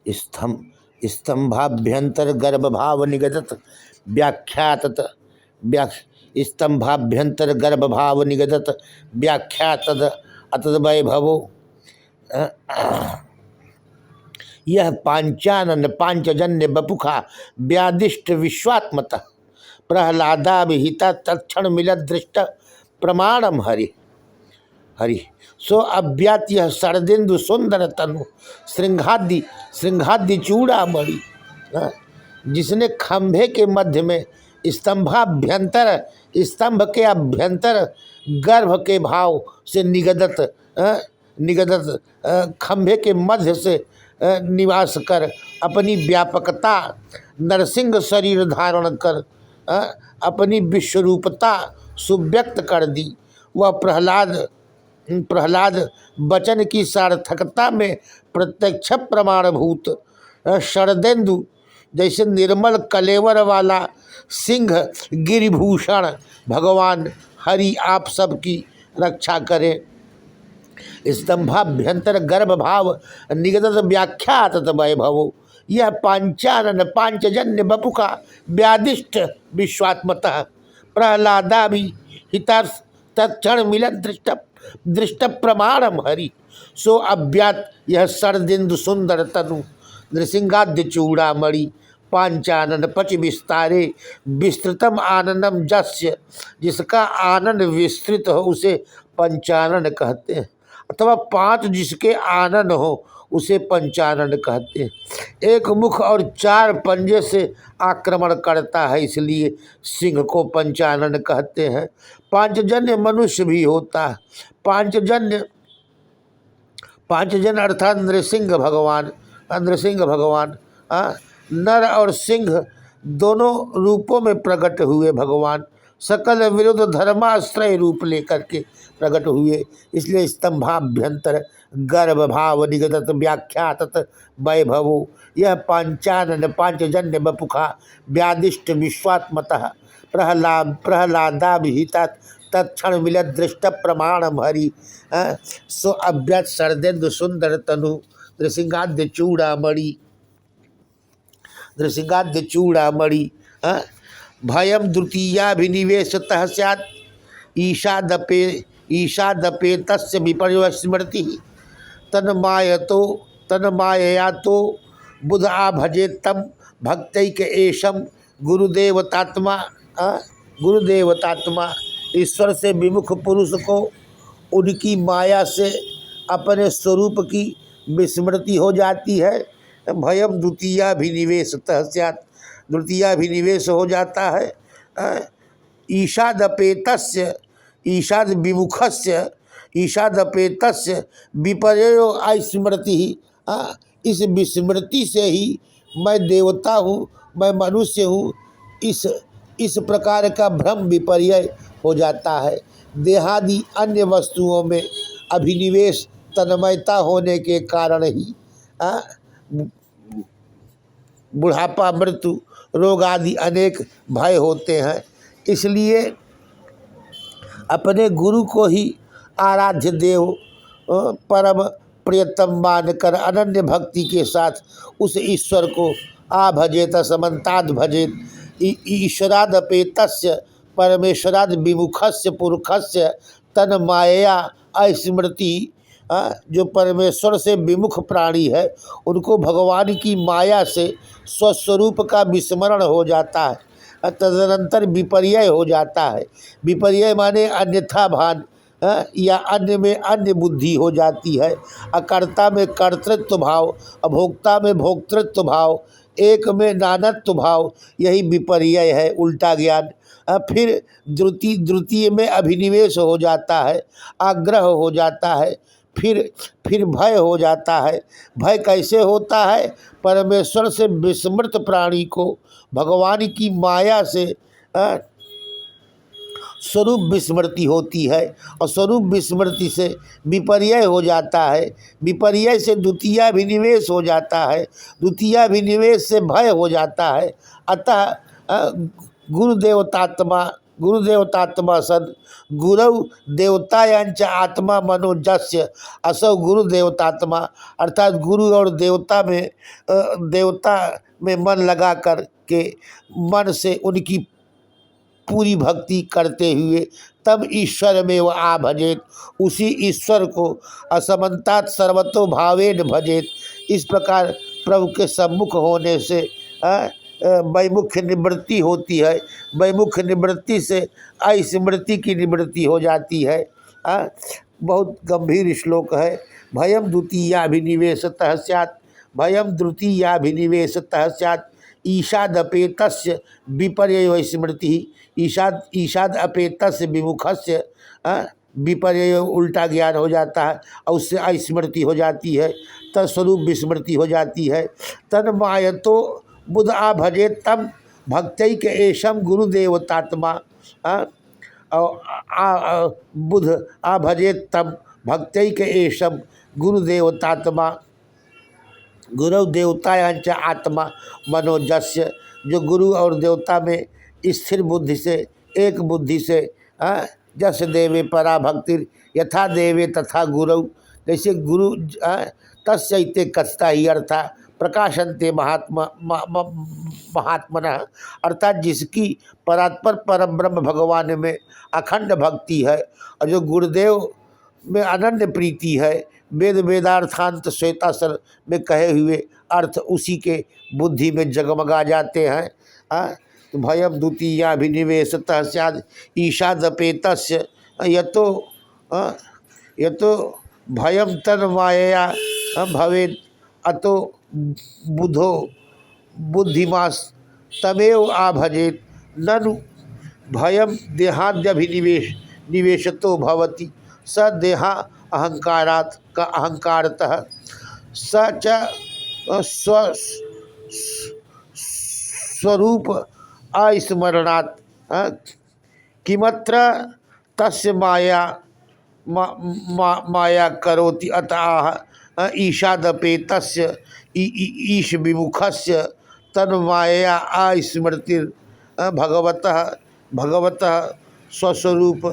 स्तंभ स्तंभाभ्यंतर गर्भ भाव निगदत व्याख्यात स्तंभाभ्यंतर गर्भ भाव निगदत व्याख्यात अतद वैभवो। यह पांचानन पांचजन्य बपुखा व्यादिष्ट विश्वात्मत प्रहलादाभिहिता तत्क्षण मिलत दृष्ट प्रमाणम हरि हरि सो अव्यात यह शरदिंदु सुंदर तनु श्रृंगादि श्रृंगादि चूड़ामणि, जिसने खंभे के मध्य में स्तंभाभ्यंतर स्तंभ के अभ्यंतर गर्भ के भाव से निगदत खंभे के मध्य से निवास कर अपनी व्यापकता नरसिंह शरीर धारण कर अपनी विश्वरूपता सुव्यक्त कर दी। वह प्रहलाद वचन की सार्थकता में प्रत्यक्ष प्रमाणभूत शरदेंदु जैसे निर्मल कलेवर वाला सिंह गिरिभूषण भगवान हरि आप सबकी रक्षा करें। स्तंभाभ्यंतर गर्भ भाव निगदत व्याख्यात वैभवो। यह पांचानन पांचजन्य बपुका व्यादिष्ट विश्वात्मतः प्रहलादाभिहितार्थ तत्क्षण मिलत दृष्ट प्रमाणम हरि सो अव्यात यह शरदिंदु सुंदर तनु नृसिंगाद्य चूड़ामणि पांचानन पच विस्तारे विस्तृतम आनंदम जस्य, जिसका आनंद विस्तृत हो उसे पंचानन कहते हैं, अथवा पांच जिसके आनंद हो उसे पंचानन कहते हैं। एक मुख और चार पंजे से आक्रमण करता है इसलिए सिंह को पंचानन कहते हैं। पांचजन्य मनुष्य भी होता है। पांचजन अर्थात नृसिंह भगवान नर और सिंह दोनों रूपों में प्रकट हुए भगवान सकल विरुद्ध धर्माश्रय रूप लेकर के प्रकट हुए, इसलिए स्तंभाभ्यंतर गर्भ भाव निगदत व्याख्यात वैभवो। यह पांचानन पांचजन्य बपुखा व्यादिष्ट विश्वात्मतः प्रहलादाभिहिता तत्क्षण मिलत दृष्ट प्रमाणम हरि सो अव्यत शरदेंदु सुंदर तनु नृसिंगाद्य चूड़ामणि भयम द्वितीयाभिनिवेशतः स्यात् ईशादपे तस्य विपर्यस्मृति तन्मायया तो बुध भजे तम भक्तैक एषम गुरुदेवतात्मा। ईश्वर से विमुख पुरुष को उनकी माया से अपने स्वरूप की विस्मृति हो जाती है। भयम द्वितीयाभिनिवेशतः स्यात्, द्वितीयाभिनिवेश हो जाता है। ईशादपेतस्य ईशाद विमुखस्य ईशादपेतस्य विपर्यो अस्मृति। इस विस्मृति से ही मैं देवता हूँ, मैं मनुष्य हूँ, इस प्रकार का भ्रम विपर्य हो जाता है। देहादि अन्य वस्तुओं में अभिनिवेश तन्मयता होने के कारण ही बुढ़ापा मृत्यु रोग आदि अनेक भय होते हैं। इसलिए अपने गुरु को ही आराध्य देव परम प्रियतम मानकर अनन्य भक्ति के साथ उस ईश्वर को भजेत समन्ताद भजेत। ईश्वरादपेतस्य परमेश्वराद विमुखस्य पुरुषस्य तन्मायया अस्मृति। जो परमेश्वर से विमुख प्राणी है उनको भगवान की माया से स्वस्वरूप का विस्मरण हो जाता है, तदनंतर विपर्य हो जाता है। विपर्य माने अन्यथा भान या अन्य में अन्य बुद्धि हो जाती है। अकर्ता में कर्तृत्व भाव, अभोक्ता में भोक्तृत्व भाव, एक में नानत्व भाव, यही विपर्य है, उल्टा ज्ञान। फिर द्वितीय में अभिनिवेश हो जाता है, आग्रह हो जाता है, फिर भय हो जाता है। भय कैसे होता है? परमेश्वर से विस्मृत प्राणी को भगवान की माया से स्वरूप विस्मृति होती है और स्वरूप विस्मृति से विपर्य हो जाता है। विपर्य से द्वितीयाभिनिवेश हो जाता है, द्वितीयाभिनिवेश से भय हो जाता है। अतः गुरुदेवतात्मा गुरुदेवतात्मा सन गुरु देवतायांच आत्मा मनोजस्य असौ गुरुदेवतात्मा, अर्थात गुरु और देवता में मन लगा कर के मन से उनकी पूरी भक्ति करते हुए तब ईश्वर में वह आ भजेत, उसी ईश्वर को असमन्तात सर्वतो भावेन भजेत। इस प्रकार प्रभु के सम्मुख होने से वैमुख्य निवृत्ति होती है, वैमुख्य निवृत्ति से अस्मृति की निवृत्ति हो जाती है। बहुत गंभीर श्लोक है। भयम द्वितीयाभिनिवेशतः स्यात्, भयम द्वितीयाभिनिवेशतः स्यात्, ईशादपेतस्य विपर्ययो स्मृति, ईशाद अपेतस्य विमुखस्य विपर्य उल्टा ज्ञान हो जाता है और उससे अस्मृति हो जाती है, तत्स्वरूप विस्मृति हो जाती है। तन्मायतो बुध आ भजे तम भक्तैक एषम गुरुदेवतात्मा, बुध आ भजे तम भक्तैक एषम गुरुदेवतात्मा, गुरु देवतायांच आत्मा मनोजस्य, जो गुरु और देवता में स्थिर बुद्धि से एक बुद्धि से जस देवे परा भक्तिर यथा देवे तथा गुरु, जैसे गुरु तस्यैते कथता ही अर्था प्रकाशन्ते महात्मनः, अर्थात जिसकी परात्पर परम ब्रह्म भगवान में अखंड भक्ति है और जो गुरुदेव में अनन्य प्रीति है, वेद वेदार्थांत श्वेतासर में कहे हुए अर्थ उसी के बुद्धि में जगमगा जाते हैं। तो भयम द्वितीयाभिनिवेशतः स्यात् ईशादपेतस्य यतो भयम तन्मायया भवेत् अतो बुधो बुद्धिमास तमेव आभजेत, ननु भयम देहाद्यभिनिवेशतो भवति, स देहा अहंकारात् का अहंकारतः, स च स्वरूप अस्मरणात् किमत्र तस्य माया करोति, अतः ईशादपेतस्य ईश विमुखस्य तन्मायया अस्मृतिर भगवतः स्वस्वरूप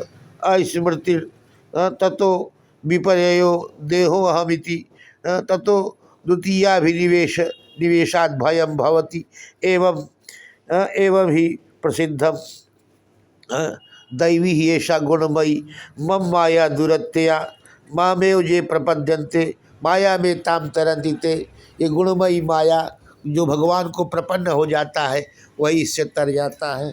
अस्मृतिर ततो विपर्ययो देहो अहमिति, ततो द्वितीयाभिनिवेशात् भयं भवति। एवं ही प्रसिद्धम दैवी ही ऐसा गुणमयी मम माया दुरत्या मामेव जे प्रपद्यन्ते माया में ताम तरन्ति ते। ये गुणमयी माया जो भगवान को प्रपन्न हो जाता है वही इससे तर जाता है।